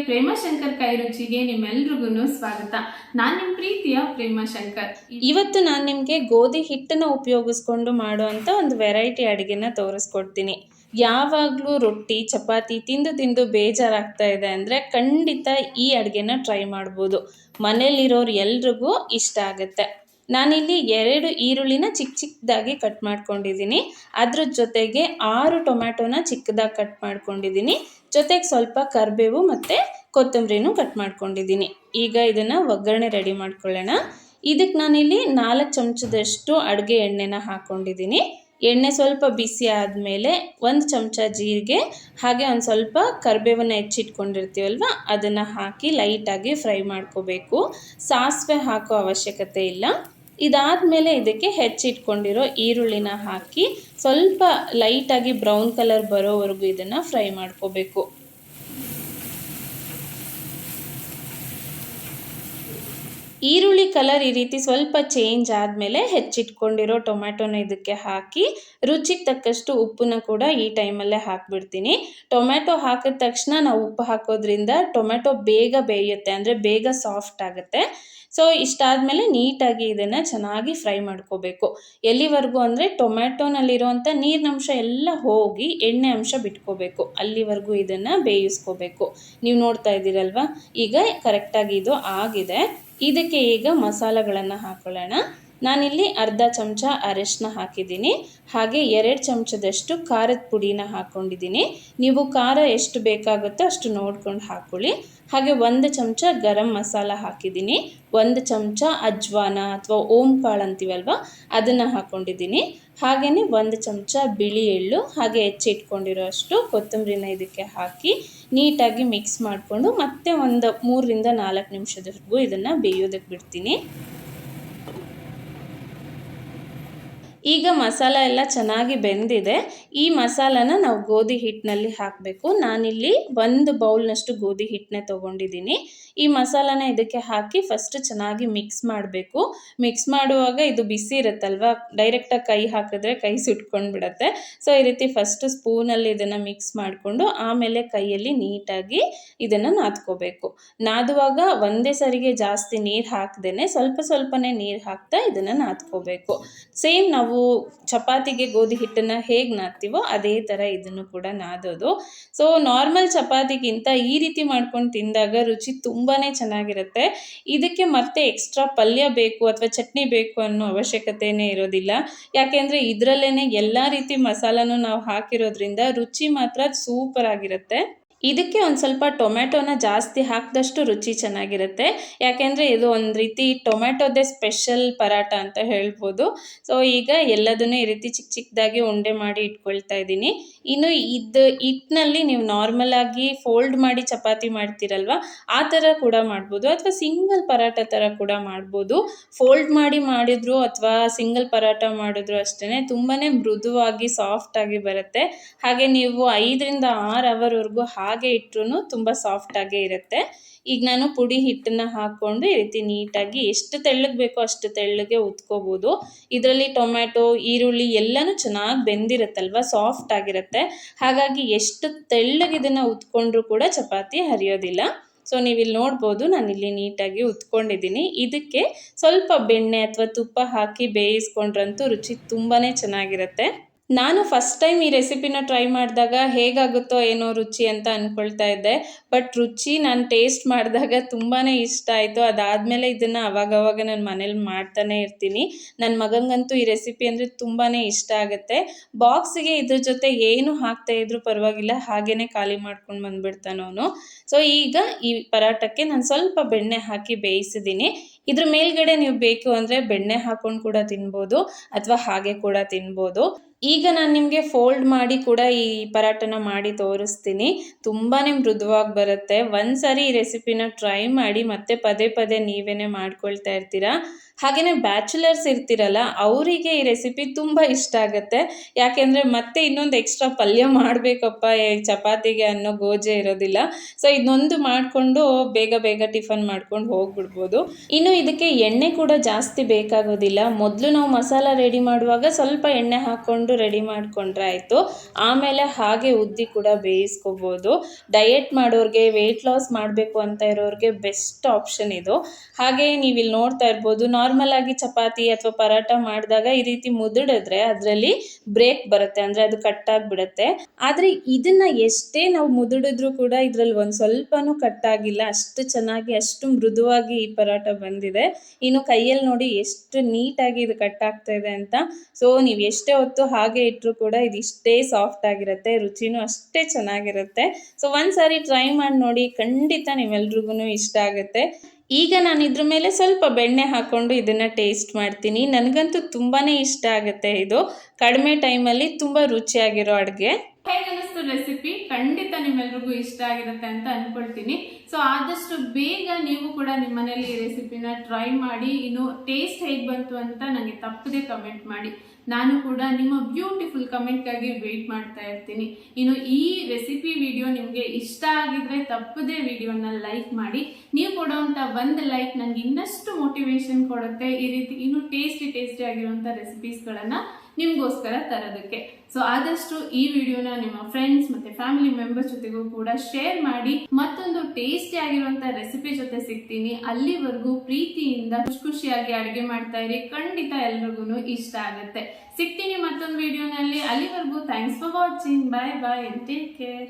ಪ್ರೇಮಶಂಕರ್ ಕೈ ರುಚಿಗೆ ನಿಮ್ಮೆಲ್ರಿಗೂ ಸ್ವಾಗತ. ನಾನು ನಿಮ್ಮ ಪ್ರೀತಿಯ ಪ್ರೇಮಶಂಕರ್. ಇವತ್ತು ನಾನು ನಿಮಗೆ ಗೋಧಿ ಹಿಟ್ಟನ್ನು ಉಪಯೋಗಿಸ್ಕೊಂಡು ಮಾಡುವಂಥ ಒಂದು ವೆರೈಟಿ ಅಡುಗೆನ ತೋರಿಸ್ಕೊಡ್ತೀನಿ. ಯಾವಾಗಲೂ ರೊಟ್ಟಿ ಚಪಾತಿ ತಿಂದು ತಿಂದು ಬೇಜಾರಾಗ್ತಾ ಇದೆ ಅಂದರೆ ಖಂಡಿತ ಈ ಅಡುಗೆನ ಟ್ರೈ ಮಾಡ್ಬೋದು. ಮನೇಲಿರೋರು ಎಲ್ರಿಗೂ ಇಷ್ಟ ಆಗುತ್ತೆ. ನಾನಿಲ್ಲಿ 2 ಈರುಳ್ಳಿನ ಚಿಕ್ಕ ಚಿಕ್ಕದಾಗಿ ಕಟ್ ಮಾಡ್ಕೊಂಡಿದ್ದೀನಿ. ಅದ್ರ ಜೊತೆಗೆ 6 ಟೊಮ್ಯಾಟೋನ ಚಿಕ್ಕದಾಗಿ ಕಟ್ ಮಾಡ್ಕೊಂಡಿದ್ದೀನಿ. ಜೊತೆಗೆ ಸ್ವಲ್ಪ ಕರಿಬೇವು ಮತ್ತು ಕೊತ್ತಂಬರಿನೂ ಕಟ್ ಮಾಡ್ಕೊಂಡಿದ್ದೀನಿ. ಈಗ ಇದನ್ನು ಒಗ್ಗರಣೆ ರೆಡಿ ಮಾಡ್ಕೊಳ್ಳೋಣ. ಇದಕ್ಕೆ ನಾನಿಲ್ಲಿ 4 ಚಮಚದಷ್ಟು ಅಡುಗೆ ಎಣ್ಣೆನ ಹಾಕ್ಕೊಂಡಿದ್ದೀನಿ. ಎಣ್ಣೆ ಸ್ವಲ್ಪ ಬಿಸಿ ಆದಮೇಲೆ 1 ಚಮಚ ಜೀರಿಗೆ ಹಾಗೆ ಒಂದು ಸ್ವಲ್ಪ ಕರಿಬೇವನ್ನು ಹೆಚ್ಚಿಟ್ಕೊಂಡಿರ್ತೀವಲ್ವ ಅದನ್ನು ಹಾಕಿ ಲೈಟಾಗಿ ಫ್ರೈ ಮಾಡ್ಕೋಬೇಕು. ಸಾಸಿವೆ ಹಾಕೋ ಅವಶ್ಯಕತೆ ಇಲ್ಲ. ಇದಾದಮೇಲೆ ಇದಕ್ಕೆ ಹೆಚ್ಚಿಟ್ಕೊಂಡಿರೋ ಈರುಳ್ಳಿನ ಹಾಕಿ ಸ್ವಲ್ಪ ಲೈಟಾಗಿ ಬ್ರೌನ್ ಕಲರ್ ಬರೋವರೆಗೂ ಇದನ್ನು ಫ್ರೈ ಮಾಡ್ಕೋಬೇಕು. ಈರುಳ್ಳಿ ಕಲರ್ ಈ ರೀತಿ ಸ್ವಲ್ಪ ಚೇಂಜ್ ಆದಮೇಲೆ ಹೆಚ್ಚಿಟ್ಕೊಂಡಿರೋ ಟೊಮ್ಯಾಟೊನ ಇದಕ್ಕೆ ಹಾಕಿ ರುಚಿಗೆ ತಕ್ಕಷ್ಟು ಉಪ್ಪನ್ನ ಕೂಡ ಈ ಟೈಮಲ್ಲೇ ಹಾಕಿಬಿಡ್ತೀನಿ. ಟೊಮ್ಯಾಟೊ ಹಾಕಿದ ತಕ್ಷಣ ನಾವು ಉಪ್ಪು ಹಾಕೋದ್ರಿಂದ ಟೊಮ್ಯಾಟೊ ಬೇಗ ಬೇಯುತ್ತೆ, ಅಂದರೆ ಬೇಗ ಸಾಫ್ಟ್ ಆಗುತ್ತೆ. ಸೊ ಇಷ್ಟಾದಮೇಲೆ ನೀಟಾಗಿ ಇದನ್ನು ಚೆನ್ನಾಗಿ ಫ್ರೈ ಮಾಡ್ಕೋಬೇಕು. ಎಲ್ಲಿವರೆಗೂ ಅಂದರೆ ಟೊಮ್ಯಾಟೊನಲ್ಲಿರುವಂಥ ನೀರಿನಂಶ ಎಲ್ಲ ಹೋಗಿ ಎಣ್ಣೆ ಅಂಶ ಬಿಟ್ಕೋಬೇಕು, ಅಲ್ಲಿವರೆಗೂ ಇದನ್ನು ಬೇಯಿಸ್ಕೋಬೇಕು. ನೀವು ನೋಡ್ತಾ ಇದ್ದೀರಲ್ವ, ಈಗ ಕರೆಕ್ಟಾಗಿ ಇದು ಆಗಿದೆ. ಇದಕ್ಕೆ ಈಗ ಮಸಾಲೆಗಳನ್ನು ಹಾಕೊಳ್ಳೋಣ. ನಾನಿಲ್ಲಿ ಅರ್ಧ ಚಮಚ ಅರಿಶಿನ ಹಾಕಿದ್ದೀನಿ, ಹಾಗೆ 2 ಚಮಚದಷ್ಟು ಖಾರದ ಪುಡಿನ ಹಾಕ್ಕೊಂಡಿದ್ದೀನಿ. ನೀವು ಖಾರ ಎಷ್ಟು ಬೇಕಾಗುತ್ತೋ ಅಷ್ಟು ನೋಡ್ಕೊಂಡು ಹಾಕ್ಕೊಳ್ಳಿ. ಹಾಗೆ 1 ಚಮಚ ಗರಂ ಮಸಾಲ ಹಾಕಿದ್ದೀನಿ, 1 ಚಮಚ ಅಜ್ವಾನ ಅಥವಾ ಓಂ ಕಾಳು ಅಂತೀವಲ್ವ ಅದನ್ನು ಹಾಕ್ಕೊಂಡಿದ್ದೀನಿ. ಹಾಗೆಯೇ 1 ಚಮಚ ಬಿಳಿ ಎಳ್ಳು ಹಾಗೆ ಹೆಚ್ಚಿಟ್ಕೊಂಡಿರೋ ಅಷ್ಟು ಕೊತ್ತಂಬರಿನ ಇದಕ್ಕೆ ಹಾಕಿ ನೀಟಾಗಿ ಮಿಕ್ಸ್ ಮಾಡಿಕೊಂಡು ಮತ್ತೆ ಒಂದು 3ರಿಂದ 4 ನಿಮಿಷದವರೆಗೂ ಇದನ್ನು ಬೇಯೋದಕ್ಕೆ ಬಿಡ್ತೀನಿ. ಈಗ ಮಸಾಲ ಎಲ್ಲ ಚೆನ್ನಾಗಿ ಬೆಂದಿದೆ. ಈ ಮಸಾಲಾನ ನಾವು ಗೋಧಿ ಹಿಟ್ಟಿನಲ್ಲಿ ಹಾಕಬೇಕು. ನಾನಿಲ್ಲಿ 1 ಬೌಲ್ನಷ್ಟು ಗೋಧಿ ಹಿಟ್ಟನ್ನೇ ತೊಗೊಂಡಿದ್ದೀನಿ. ಈ ಮಸಾಲಾನ ಇದಕ್ಕೆ ಹಾಕಿ ಫಸ್ಟ್ ಚೆನ್ನಾಗಿ ಮಿಕ್ಸ್ ಮಾಡಬೇಕು. ಮಿಕ್ಸ್ ಮಾಡುವಾಗ ಇದು ಬಿಸಿ ಇರುತ್ತಲ್ವ, ಡೈರೆಕ್ಟಾಗಿ ಕೈ ಹಾಕಿದ್ರೆ ಕೈ ಸುಟ್ಕೊಂಡು ಬಿಡುತ್ತೆ. ಸೊ ಈ ರೀತಿ ಫಸ್ಟ್ ಸ್ಪೂನಲ್ಲಿ ಇದನ್ನು ಮಿಕ್ಸ್ ಮಾಡಿಕೊಂಡು ಆಮೇಲೆ ಕೈಯಲ್ಲಿ ನೀಟಾಗಿ ಇದನ್ನು ನಾದ್ಕೋಬೇಕು. ನಾದುವಾಗ ಒಂದೇ ಸರಿಗೆ ಜಾಸ್ತಿ ನೀರು ಹಾಕ್ದೇನೆ ಸ್ವಲ್ಪ ಸ್ವಲ್ಪನೇ ನೀರು ಹಾಕ್ತಾ ಇದನ್ನು ನಾದ್ಕೋಬೇಕು. ಸೇಮ್ ನಾವು ಚಪಾತಿಗೆ ಗೋಧಿ ಹಿಟ್ಟನ್ನು ಹೇಗೆ ನಾದ್ತೀವೋ ಅದೇ ಥರ ಇದನ್ನು ಕೂಡ ನಾದೋದು. ಸೊ ನಾರ್ಮಲ್ ಚಪಾತಿಗಿಂತ ಈ ರೀತಿ ಮಾಡ್ಕೊಂಡು ತಿಂದಾಗ ರುಚಿ ತುಂಬಾ ಚೆನ್ನಾಗಿರುತ್ತೆ. ಇದಕ್ಕೆ ಮತ್ತೆ ಎಕ್ಸ್ಟ್ರಾ ಪಲ್ಯ ಬೇಕು ಅಥವಾ ಚಟ್ನಿ ಬೇಕು ಅನ್ನೋ ಅವಶ್ಯಕತೆಯೇ ಇರೋದಿಲ್ಲ. ಯಾಕೆಂದರೆ ಇದರಲ್ಲೇ ಎಲ್ಲ ರೀತಿ ಮಸಾಲನೂ ನಾವು ಹಾಕಿರೋದ್ರಿಂದ ರುಚಿ ಮಾತ್ರ ಸೂಪರ್ ಆಗಿರುತ್ತೆ. ಇದಕ್ಕೆ ಒಂದು ಸ್ವಲ್ಪ ಟೊಮ್ಯಾಟೊನ ಜಾಸ್ತಿ ಹಾಕಿದಷ್ಟು ರುಚಿ ಚೆನ್ನಾಗಿರುತ್ತೆ. ಯಾಕೆಂದರೆ ಇದು ಒಂದು ರೀತಿ ಟೊಮ್ಯಾಟೊದೇ ಸ್ಪೆಷಲ್ ಪರಾಟ ಅಂತ ಹೇಳ್ಬೋದು. ಸೊ ಈಗ ಎಲ್ಲದನ್ನೂ ಈ ರೀತಿ ಚಿಕ್ಕ ಚಿಕ್ಕದಾಗಿ ಉಂಡೆ ಮಾಡಿ ಇಟ್ಕೊಳ್ತಾ ಇದ್ದೀನಿ. ಇನ್ನು ಹಿಟ್ಟಿನಲ್ಲಿ ನೀವು ನಾರ್ಮಲಾಗಿ ಫೋಲ್ಡ್ ಮಾಡಿ ಚಪಾತಿ ಮಾಡ್ತೀರಲ್ವ ಆ ಥರ ಕೂಡ ಮಾಡ್ಬೋದು, ಅಥವಾ ಸಿಂಗಲ್ ಪರಾಟ ಥರ ಕೂಡ ಮಾಡ್ಬೋದು. ಫೋಲ್ಡ್ ಮಾಡಿ ಮಾಡಿದ್ರು ಅಥವಾ ಸಿಂಗಲ್ ಪರಾಟ ಮಾಡಿದ್ರು ಅಷ್ಟೇ ತುಂಬಾ ಮೃದುವಾಗಿ ಸಾಫ್ಟಾಗಿ ಬರುತ್ತೆ. ಹಾಗೆ ನೀವು 5ರಿಂದ 6 ಅವರ್ವರೆಗೂ ಹಾಗೆ ಇಟ್ಟರೂ ತುಂಬ ಸಾಫ್ಟಾಗೇ ಇರುತ್ತೆ. ಈಗ ನಾನು ಪುಡಿ ಹಿಟ್ಟನ್ನು ಹಾಕ್ಕೊಂಡು ಈ ರೀತಿ ನೀಟಾಗಿ ಎಷ್ಟು ತೆಳ್ಳಗೆ ಬೇಕೋ ಅಷ್ಟು ತೆಳ್ಳಗೆ ಉತ್ಕೋಬೋದು. ಇದರಲ್ಲಿ ಟೊಮ್ಯಾಟೊ ಈರುಳ್ಳಿ ಎಲ್ಲನೂ ಚೆನ್ನಾಗಿ ಬೆಂದಿರುತ್ತಲ್ವ, ಸಾಫ್ಟ್ ಆಗಿರುತ್ತೆ. ಹಾಗಾಗಿ ಎಷ್ಟು ತೆಳ್ಳಗೆ ಇದನ್ನು ಉತ್ಕೊಂಡ್ರೂ ಕೂಡ ಚಪಾತಿ ಹರಿಯೋದಿಲ್ಲ. ಸೊ ನೀವಿಲ್ಲಿ ನೋಡ್ಬೋದು ನಾನಿಲ್ಲಿ ನೀಟಾಗಿ ಉತ್ಕೊಂಡಿದ್ದೀನಿ. ಇದಕ್ಕೆ ಸ್ವಲ್ಪ ಬೆಣ್ಣೆ ಅಥವಾ ತುಪ್ಪ ಹಾಕಿ ಬೇಯಿಸ್ಕೊಂಡ್ರಂತೂ ರುಚಿ ತುಂಬಾ ಚೆನ್ನಾಗಿರುತ್ತೆ. ನಾನು ಫಸ್ಟ್ ಟೈಮ್ ಈ ರೆಸಿಪಿನ ಟ್ರೈ ಮಾಡಿದಾಗ ಹೇಗಾಗುತ್ತೋ ಏನೋ ರುಚಿ ಅಂತ ಅಂದ್ಕೊಳ್ತಾ ಇದ್ದೆ. ಬಟ್ ರುಚಿ ನಾನು ಟೇಸ್ಟ್ ಮಾಡಿದಾಗ ತುಂಬಾ ಇಷ್ಟ ಆಯಿತು. ಅದಾದಮೇಲೆ ಇದನ್ನು ಅವಾಗವಾಗ ನಾನು ಮನೇಲಿ ಮಾಡ್ತಾನೆ ಇರ್ತೀನಿ. ನನ್ನ ಮಗನಿಗಂತೂ ಈ ರೆಸಿಪಿ ಅಂದರೆ ತುಂಬಾ ಇಷ್ಟ ಆಗುತ್ತೆ. ಬಾಕ್ಸಿಗೆ ಇದ್ರ ಜೊತೆ ಏನು ಹಾಕ್ತಾಯಿದ್ರೂ ಪರವಾಗಿಲ್ಲ, ಹಾಗೇ ಖಾಲಿ ಮಾಡ್ಕೊಂಡು ಬಂದುಬಿಡ್ತಾನೆ ಅವನು. ಸೊ ಈಗ ಈ ಪರಾಟಕ್ಕೆ ನಾನು ಸ್ವಲ್ಪ ಬೆಣ್ಣೆ ಹಾಕಿ ಬೇಯಿಸಿದ್ದೀನಿ. ಇದ್ರ ಮೇಲ್ಗಡೆ ನೀವು ಬೇಕು ಅಂದರೆ ಬೆಣ್ಣೆ ಹಾಕ್ಕೊಂಡು ಕೂಡ ತಿನ್ಬೋದು ಅಥವಾ ಹಾಗೆ ಕೂಡ ತಿನ್ಬೋದು. ಈಗ ನಾನು ನಿಮಗೆ ಫೋಲ್ಡ್ ಮಾಡಿ ಕೂಡ ಈ ಪರಾಟನ ಮಾಡಿ ತೋರಿಸ್ತೀನಿ. ತುಂಬಾ ಮೃದುವಾಗಿ ಬರುತ್ತೆ. ಒಂದು ಸಾರಿ ಈ ರೆಸಿಪಿನ ಟ್ರೈ ಮಾಡಿ ಮತ್ತೆ ಪದೇ ಪದೇ ನೀವೇ ಮಾಡ್ಕೊಳ್ತಾ ಇರ್ತೀರಾ. ಹಾಗೆಯೇ ಬ್ಯಾಚುಲರ್ಸ್ ಇರ್ತಿರಲ್ಲ ಅವರಿಗೆ ಈ ರೆಸಿಪಿ ತುಂಬ ಇಷ್ಟ ಆಗುತ್ತೆ. ಯಾಕೆಂದರೆ ಮತ್ತೆ ಇನ್ನೊಂದು ಎಕ್ಸ್ಟ್ರಾ ಪಲ್ಯ ಮಾಡಬೇಕಪ್ಪ ಚಪಾತಿಗೆ ಅನ್ನೋ ಗೋಜೆ ಇರೋದಿಲ್ಲ. ಸೊ ಇದನ್ನೊಂದು ಮಾಡಿಕೊಂಡು ಬೇಗ ಬೇಗ ಟಿಫನ್ ಮಾಡ್ಕೊಂಡು ಹೋಗ್ಬಿಡ್ಬೋದು. ಇನ್ನು ಇದಕ್ಕೆ ಎಣ್ಣೆ ಕೂಡ ಜಾಸ್ತಿ ಬೇಕಾಗೋದಿಲ್ಲ. ಮೊದಲು ನಾವು ಮಸಾಲ ರೆಡಿ ಮಾಡುವಾಗ ಸ್ವಲ್ಪ ಎಣ್ಣೆ ಹಾಕ್ಕೊಂಡು ರೆಡಿ ಮಾಡಿಕೊಂಡ್ರೆ ಆಯಿತು. ಆಮೇಲೆ ಹಾಗೆ ಉದ್ದಿ ಕೂಡ ಬೇಯಿಸ್ಕೋಬೋದು. ಡಯೆಟ್ ಮಾಡೋರಿಗೆ, ವೆಯ್ಟ್ ಲಾಸ್ ಮಾಡಬೇಕು ಅಂತ ಇರೋರಿಗೆ ಬೆಸ್ಟ್ ಆಪ್ಷನ್ ಇದು. ಹಾಗೆ ನೀವು ಇಲ್ಲಿ ನೋಡ್ತಾ ಇರ್ಬೋದು, ನಾರ್ಮಲ್ ಆಗಿ ಚಪಾತಿ ಅಥವಾ ಪರಾಟ ಮಾಡಿದಾಗ ಈ ರೀತಿ ಮುದುಡಿದ್ರೆ ಅದರಲ್ಲಿ ಬ್ರೇಕ್ ಬರುತ್ತೆ, ಅಂದರೆ ಅದು ಕಟ್ಟಾಗಿಬಿಡುತ್ತೆ. ಆದರೆ ಇದನ್ನ ಎಷ್ಟೇ ನಾವು ಮುದುಡಿದ್ರೂ ಕೂಡ ಇದರಲ್ಲಿ ಒಂದು ಸ್ವಲ್ಪನೂ ಕಟ್ಟಾಗಿಲ್ಲ. ಅಷ್ಟು ಚೆನ್ನಾಗಿ, ಅಷ್ಟು ಮೃದುವಾಗಿ ಈ ಪರಾಟ ಬಂದಿದೆ. ಇನ್ನು ಕೈಯಲ್ಲಿ ನೋಡಿ ಎಷ್ಟು ನೀಟಾಗಿ ಇದು ಕಟ್ಟಾಗ್ತಾ ಇದೆ ಅಂತ. ಸೊ ನೀವು ಎಷ್ಟೇ ಹೊತ್ತು ಹಾಗೆ ಇಟ್ಟರೂ ಕೂಡ ಇದು ಇಷ್ಟೇ ಸಾಫ್ಟ್ ಆಗಿರುತ್ತೆ, ರುಚಿನೂ ಅಷ್ಟೇ ಚೆನ್ನಾಗಿರುತ್ತೆ. ಸೊ ಒಂದ್ಸಾರಿ ಟ್ರೈ ಮಾಡಿ ನೋಡಿ, ಖಂಡಿತ ನೀವೆಲ್ರಿಗೂ ಇಷ್ಟ ಆಗುತ್ತೆ. ಈಗ ನಾನು ಇದ್ರ ಮೇಲೆ ಸ್ವಲ್ಪ ಬೆಣ್ಣೆ ಹಾಕ್ಕೊಂಡು ಇದನ್ನು ಟೇಸ್ಟ್ ಮಾಡ್ತೀನಿ. ನನಗಂತೂ ತುಂಬಾ ಇಷ್ಟ ಆಗುತ್ತೆ. ಇದು ಕಡಿಮೆ ಟೈಮಲ್ಲಿ ತುಂಬ ರುಚಿಯಾಗಿರೋ ಅಡುಗೆ. ಹೇಗೆ ಅನಿಸ್ತು ರೆಸಿಪಿ? ಖಂಡಿತ ನಿಮ್ಮೆಲ್ರಿಗೂ ಇಷ್ಟ ಆಗಿರುತ್ತೆ ಅಂತ ಅನ್ಕೊಳ್ತೀನಿ. ಸೊ ಆದಷ್ಟು ಬೇಗ ನೀವು ಕೂಡ ನಿಮ್ಮ ಮನೇಲಿ ಈ ರೆಸಿಪಿನ ಟ್ರೈ ಮಾಡಿ, ಇನ್ನು ಟೇಸ್ಟ್ ಹೇಗೆ ಬಂತು ಅಂತ ನನಗೆ ತಪ್ಪದೆ ಕಮೆಂಟ್ ಮಾಡಿ. ನಾನು ಕೂಡ ನಿಮ್ಮ ಬ್ಯೂಟಿಫುಲ್ ಕಮೆಂಟ್ಗಾಗಿ ವೆಯ್ಟ್ ಮಾಡ್ತಾ ಇರ್ತೀನಿ. ಇನ್ನು ಈ ರೆಸಿಪಿ ವಿಡಿಯೋ ನಿಮಗೆ ಇಷ್ಟ ಆಗಿದ್ರೆ ತಪ್ಪದೆ ವಿಡಿಯೋನ ಲೈಕ್ ಮಾಡಿ. ನೀವು ಕೊಡುವಂಥ ಒಂದು ಲೈಕ್ ನನಗೆ ಇನ್ನಷ್ಟು ಮೋಟಿವೇಶನ್ ಕೊಡುತ್ತೆ ಈ ರೀತಿ ಇನ್ನೂ ಟೇಸ್ಟಿ ಆಗಿರುವಂಥ ರೆಸಿಪೀಸ್ಗಳನ್ನು ನಿಮಗೋಸ್ಕರ ತರೋದಕ್ಕೆ. ಸೊ ಆದಷ್ಟು ಈ ವಿಡಿಯೋನ ನಿಮ್ಮ ಫ್ರೆಂಡ್ಸ್ ಮತ್ತೆ ಫ್ಯಾಮಿಲಿ ಮೆಂಬರ್ಸ್ ಜೊತೆಗೂ ಕೂಡ ಶೇರ್ ಮಾಡಿ. ಮತ್ತೊಂದು ಟೇಸ್ಟಿ ಆಗಿರುವಂತ ರೆಸಿಪಿ ಜೊತೆ ಸಿಗ್ತೀನಿ. ಅಲ್ಲಿವರೆಗೂ ಪ್ರೀತಿಯಿಂದ ಖುಷಿಯಾಗಿ ಅಡುಗೆ ಮಾಡ್ತಾ ಇರಿ. ಖಂಡಿತ ಎಲ್ರಿಗೂ ಇಷ್ಟ ಆಗುತ್ತೆ. ಸಿಗ್ತೀನಿ ಮತ್ತೊಂದು ವಿಡಿಯೋನಲ್ಲಿ. ಅಲ್ಲಿವರೆಗೂ thanks for watching. Bye bye and take care.